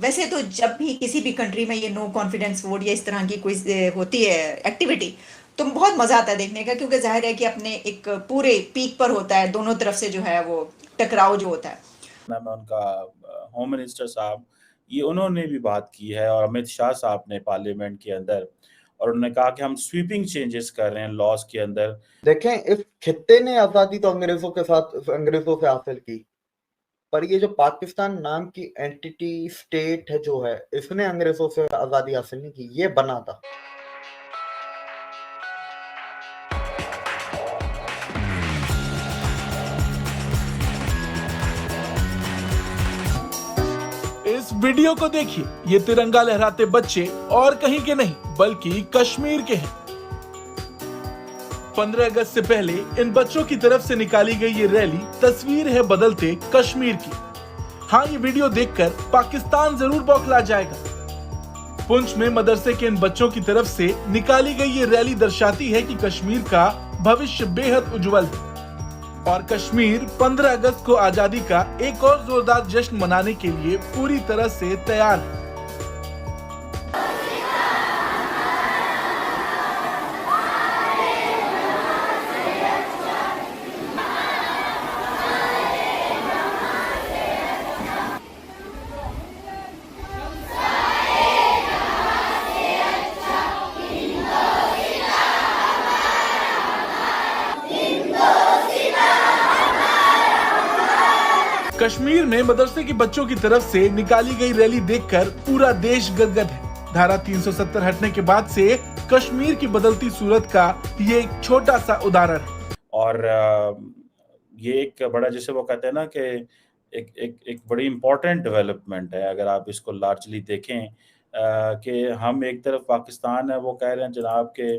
वैसे तो जब भी किसी भी कंट्री में ये नो कॉन्फिडेंस वोट या इस तरह की कोई होती है एक्टिविटी, तो बहुत मजा आता है देखने का, क्योंकि जाहिर है कि अपने एक पूरे पीक पर होता है, दोनों तरफ से जो है वो टकराव जो होता है। में उनका होम मिनिस्टर साहब, ये उन्होंने भी बात की है, और अमित शाह साहब ने पार्लियामेंट के अंदर, और उन्होंने कहा कि हम स्वीपिंग चेंजेस कर रहे हैं लॉज के अंदर। देखें, इस खित्ते ने आजादी तो अंग्रेजों से हासिल की, पर ये जो पाकिस्तान नाम की एंटिटी स्टेट है जो है, इसने अंग्रेजों से आजादी हासिल नहीं की, ये बना था। इस वीडियो को देखिए, ये तिरंगा लहराते बच्चे और कहीं के नहीं बल्कि कश्मीर के हैं। 15 अगस्त से पहले इन बच्चों की तरफ से निकाली गई ये रैली तस्वीर है बदलते कश्मीर की। हाँ, ये वीडियो देखकर पाकिस्तान जरूर बौखला जाएगा। पुंछ में मदरसे के इन बच्चों की तरफ से निकाली गई ये रैली दर्शाती है कि कश्मीर का भविष्य बेहद उज्जवल है और कश्मीर 15 अगस्त को आजादी का एक और जोरदार जश्न मनाने के लिए पूरी तरह से तैयार है। कश्मीर में मदरसे के बच्चों की तरफ से निकाली गई रैली देखकर पूरा देश गदगद है। धारा 370 हटने के बाद से कश्मीर की बदलती सूरत का ये एक छोटा सा उदाहरण है। और ये एक बड़ा, जैसे वो कहते हैं ना कि एक बड़ी इम्पोर्टेंट डेवलपमेंट है, अगर आप इसको लार्जली देखें, कि हम एक तरफ पाकिस्तान है, वो कह रहे हैं जनाब कि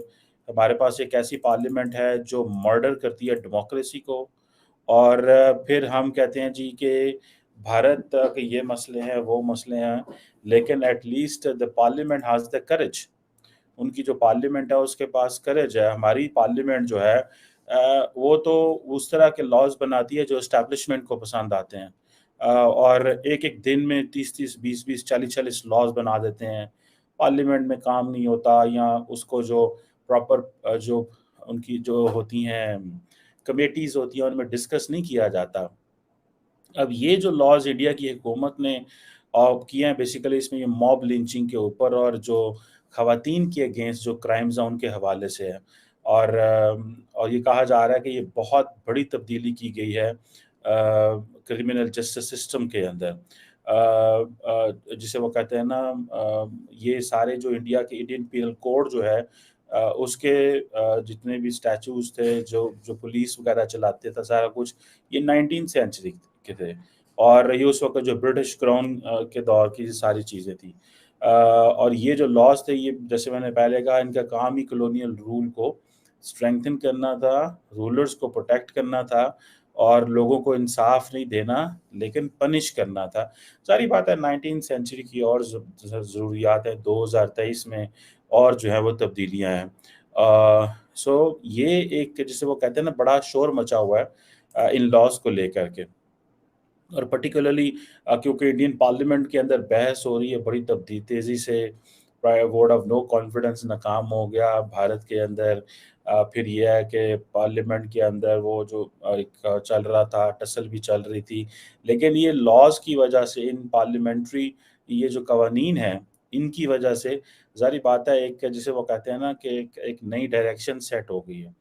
हमारे पास एक ऐसी पार्लियामेंट है जो मर्डर करती है डेमोक्रेसी को, और फिर हम कहते हैं जी कि भारत के ये मसले हैं, वो मसले हैं, लेकिन at least the parliament has the courage. उनकी जो पार्लियामेंट है उसके पास करेज है। हमारी पार्लियामेंट जो है वो तो उस तरह के लॉज बनाती है जो एस्टैब्लिशमेंट को पसंद आते हैं, और एक एक दिन में 30-30, 20-20, 40-40 लॉज बना देते हैं। पार्लियामेंट में काम नहीं होता, या उसको जो प्रॉपर जो उनकी जो होती हैं कमेटीज़ होती हैं उनमें डिस्कस नहीं किया जाता। अब ये जो लॉज इंडिया की हुकूमत ने किए हैं, बेसिकली इसमें ये मॉब लिंचिंग के ऊपर और जो खवातीन के अगेंस्ट जो क्राइम्स हैं उनके हवाले से है, और ये कहा जा रहा है कि ये बहुत बड़ी तब्दीली की गई है क्रिमिनल जस्टिस सिस्टम के अंदर। जिसे वो कहते हैं ना, ये सारे जो इंडियन पीनल कोड जो है, उसके जितने भी स्टैचूज थे, जो पुलिस वगैरह चलाते था, सारा कुछ ये 19th सेंचुरी के थे, और ये उस वक्त जो ब्रिटिश क्राउन के दौर की सारी चीज़ें थी। और ये जो लॉज थे, ये जैसे मैंने पहले कहा, इनका काम ही कॉलोनियल रूल को स्ट्रेंथन करना था, रूलर्स को प्रोटेक्ट करना था, और लोगों को इंसाफ नहीं देना लेकिन पनिश करना था। सारी बात है 19th सेंचुरी की, और ज़रूरियात है 2023 में, और जो है वो तब्दीलियाँ हैं। सो ये एक, जिसे वो कहते हैं ना, बड़ा शोर मचा हुआ है इन लॉज को लेकर के, और पर्टिकुलरली क्योंकि इंडियन पार्लियामेंट के अंदर बहस हो रही है बड़ी तेज़ी से। वोट ऑफ नो कॉन्फिडेंस नाकाम हो गया भारत के अंदर। फिर ये है कि पार्लियामेंट के अंदर वो जो एक चल रहा था, टसल भी चल रही थी, लेकिन ये लॉज की वजह से, इन पार्लियामेंट्री ये जो कवानीन हैं, इनकी वजह से ज़ाहिर बात है, एक जिसे वो कहते हैं ना कि एक नई डायरेक्शन सेट हो गई है।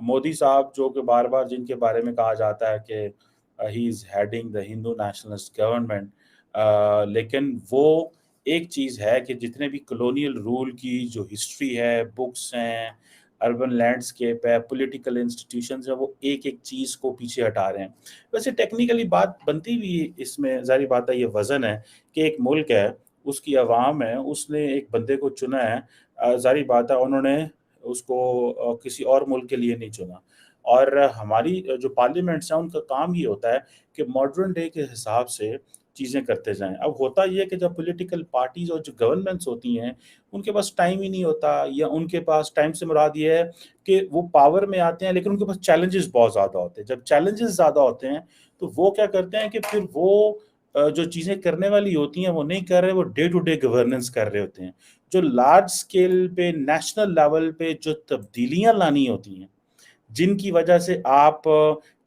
मोदी साहब जो कि बार-बार जिनके बारे में कहा जाता है कि he is heading the Hindu nationalist government, लेकिन वो एक चीज़ है कि जितने भी कॉलोनियल रूल की जो हिस्ट्री है, बुक्स हैं, अर्बन लैंडस्केप है, पॉलिटिकल इंस्टीट्यूशंस हैं, वो एक-एक चीज़ को पीछे हटा रहे हैं। वैसे टेक्निकली बात बनती भी इसमें, ज़ाहिर बात है, ये वज़न है कि एक मुल्क है, उसकी आवाम है, उसने एक बंदे को चुना है, ज़ाहिर बात है उन्होंने उसको किसी और मुल्क के लिए नहीं चुना। और हमारी जो पार्लियामेंट्स हैं, उनका काम ये होता है कि मॉडर्न डे के हिसाब से चीज़ें करते जाएँ। अब होता ये है कि जब पॉलिटिकल पार्टीज़ और जो गवर्नमेंट्स होती हैं, उनके पास टाइम ही नहीं होता, या उनके पास, टाइम से मुराद ये है कि वो पावर में आते हैं लेकिन उनके पास चैलेंजेस बहुत ज़्यादा होते हैं। जब चैलेंजेस ज़्यादा होते हैं, तो वो क्या करते हैं कि फिर वो जो चीज़ें करने वाली होती हैं वो नहीं कर रहे, वो डे टू डे गवर्नेंस कर रहे होते हैं। जो लार्ज स्केल पे नेशनल लेवल पे जो तब्दीलियाँ लानी होती हैं, जिनकी वजह से आप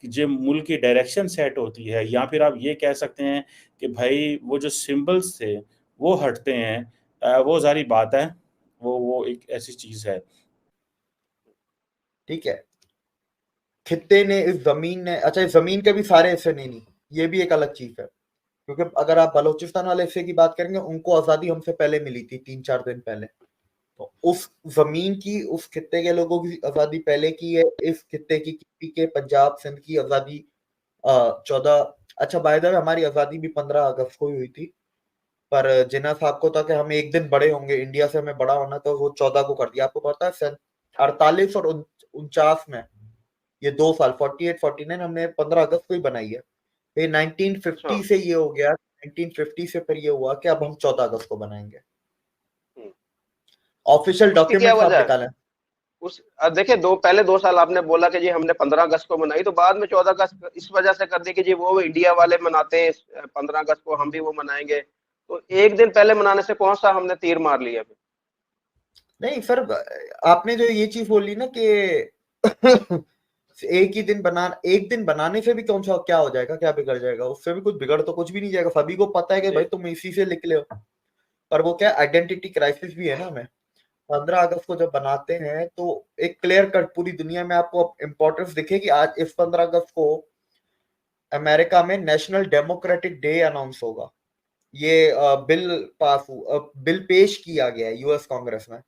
जो मुल्क की डायरेक्शन सेट होती है, या फिर आप ये कह सकते हैं कि भाई वो जो सिंबल्स थे वो हटते हैं, वो ज़ाहिर बात है, वो एक ऐसी चीज़ है। ठीक है, खित्ते ने, इस जमीन ने, अच्छा इस जमीन के भी सारे हिस्से नहीं, ये भी एक अलग चीज है, क्योंकि अगर आप बलूचिस्तान वाले हिस्से की बात करेंगे, उनको आजादी हमसे पहले मिली थी, 3-4 दिन पहले। तो उस जमीन की, उस खित्ते के लोगों की आजादी पहले की है, इस खित्ते की किसी के पंजाब सिंध की आजादी 14, अच्छा बाय द वे हमारी आजादी भी 15 अगस्त को ही हुई थी, पर जिन्ना साहब को था कि हम एक दिन बड़े होंगे, इंडिया से हमें बड़ा होना, तो वो 14 को कर दिया। आपको पता है 48 और 49 में, ये 2 साल 48-49 हमने 15 अगस्त को ही बनाई है। फिर 1950 से ये हो गया, 1950 से फिर ये हुआ कि अब हम 14 अगस्त को बनाएंगे। ऑफिशियल उसकी क्या डॉक्यूमेंट आप वजह है? निकालें। उस अब देखिए, पहले 2 साल आपने बोला कि जी हमने 15 अगस्त को मनाई, तो बाद में 14 अगस्त इस वजह से कर दी कि जी वो इंडिया वाले मनाते हैं 15 अगस्त को, हम भी वो मनाएंगे। तो एक दिन पहले मनाने से कौन सा हमने तीर मार लिया फिर? नहीं सर, आपने जो ये चीज बोली ना कि एक दिन बनाने से भी कौन सा क्या हो जाएगा, क्या बिगड़ जाएगा, उससे भी कुछ बिगड़ तो कुछ भी नहीं जाएगा, सभी को पता है कि भाई तुम इसी से लिख ले। पर वो क्या, आइडेंटिटी क्राइसिस भी है ना हमें। 15 अगस्त को जब बनाते हैं तो एक क्लियर कट पूरी दुनिया में आपको इंपॉर्टेंस दिखेगी। आज इस 15 अगस्त को अमेरिका में नेशनल डेमोक्रेटिक डे अनाउंस होगा। ये बिल पेश किया गया है यूएस कांग्रेस में,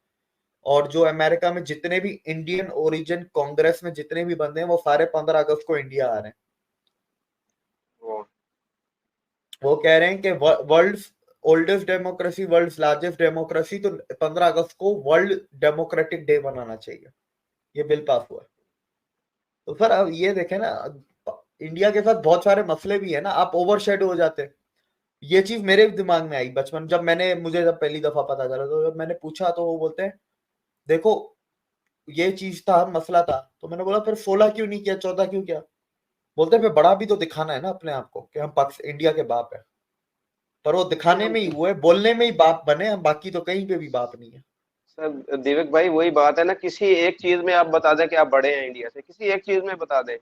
और जो अमेरिका में जितने भी इंडियन ओरिजिन कांग्रेस में जितने भी बंदे हैं, वो सारे 15 अगस्त को इंडिया आ रहे हैं। वो वो कह रहे हैं कि world oldest democracy, world largest democracy, तो 15 अगस्त को वर्ल्ड डेमोक्रेटिक डे बनाना चाहिए। ये बिल पास हुआ है। तो सर अब ये देखें ना, इंडिया के साथ बहुत सारे मसले भी है ना, आप ओवरशेडो हो जाते। ये चीज मेरे दिमाग में आई बचपन, मुझे जब पहली दफा पता चला, तो जब मैंने पूछा तो वो बोलते हैं देखो ये चीज था, मसला था। तो मैंने बोला फिर 16 क्यों नहीं किया, 14 क्यों किया? बोलते हैं फिर बड़ा भी तो दिखाना है ना अपने आप को कि हम इंडिया के बाप है। पर वो दिखाने में ही हुए, बोलने में ही बाप बने हम, बाकी तो कहीं पे भी बाप नहीं है। सर दीपक भाई, वही बात है ना, किसी एक चीज में आप बता दें कि आप बड़े हैं इंडिया से, किसी एक चीज में बता दें।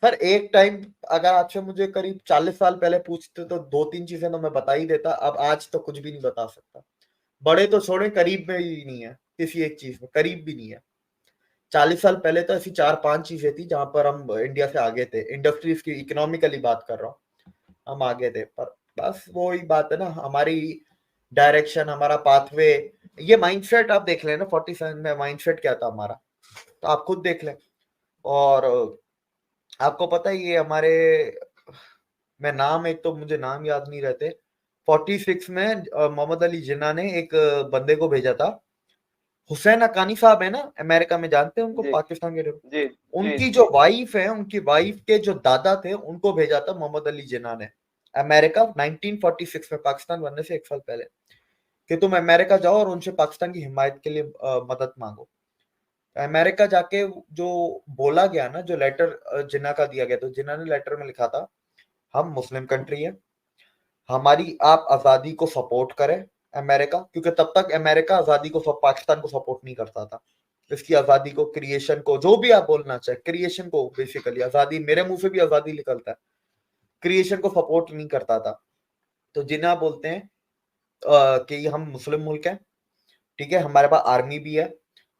सर एक टाइम अगर आपसे मुझे करीब 40 साल पहले पूछते तो 2-3 चीजें तो मैं बता ही देता, अब आज तो कुछ भी नहीं बता सकता। बड़े तो छोड़े, करीब में ही नहीं है किसी एक चीज में, करीब भी नहीं है। 40 साल पहले तो ऐसी 4-5 चीजें थी जहां पर हम इंडिया से आगे थे, इंडस्ट्रीज की, इकोनॉमिकली बात कर रहा हूँ, हम आगे थे। पर बस वो ही बात है ना, हमारी डायरेक्शन, हमारा पाथवे, ये माइंडसेट आप देख लेना 47 में माइंडसेट क्या था हमारा, तो आप खुद देख लें। और आपको पता है ये हमारे, मैं नाम, एक तो मुझे नाम याद नहीं रहते, 46 में मोहम्मद अली जिन्ना ने एक बंदे को भेजा था, हुसैन हक्कानी साहब है ना अमेरिका में, जानते हैं उनको, जी पाकिस्तान के। जी जी उनकी जी। जो वाइफ है, उनकी वाइफ के जो दादा थे, उनको भेजा था मोहम्मद अली जिन्ना ने अमेरिका 1946 में, पाकिस्तान बनने से 1 साल पहले, कि तुम अमेरिका जाओ और उनसे पाकिस्तान की हिमायत के लिए मदद मांगो। अमेरिका जाके जो बोला गया ना, जो लेटर जिन्ना का दिया गया, तो जिन्ना ने लेटर में लिखा था हम मुस्लिम कंट्री है, हमारी आप आजादी को सपोर्ट करें अमेरिका, क्योंकि तब तक अमेरिका आजादी को, पाकिस्तान को सपोर्ट नहीं करता था। इसकी आजादी को, क्रिएशन को, जो भी आप बोलना चाहे, क्रिएशन को, बेसिकली आजादी, मेरे मुंह से भी आजादी निकलता है, क्रिएशन को सपोर्ट नहीं करता था। तो जिन्ना बोलते हैं कि हम मुस्लिम मुल्क हैं, ठीक है, हमारे पास आर्मी भी है,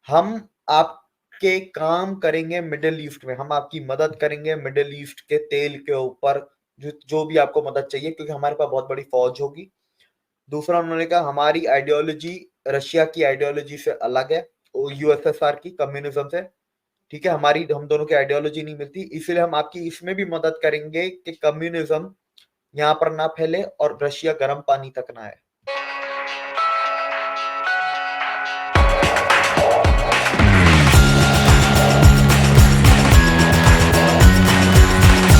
हम आपके काम करेंगे मिडिल ईस्ट में, हम आपकी मदद करेंगे मिडिल ईस्ट के तेल के ऊपर, जो भी आपको मदद चाहिए, क्योंकि हमारे पास बहुत बड़ी फौज होगी। दूसरा उन्होंने कहा हमारी आइडियोलॉजी रशिया की आइडियोलॉजी से अलग है, यूएसएसआर की, कम्युनिज्म से, ठीक है, हम दोनों की आइडियोलॉजी नहीं मिलती, इसलिए हम आपकी इसमें भी मदद करेंगे कि कम्युनिज्म यहाँ पर ना फैले और रशिया गर्म पानी तक ना आए।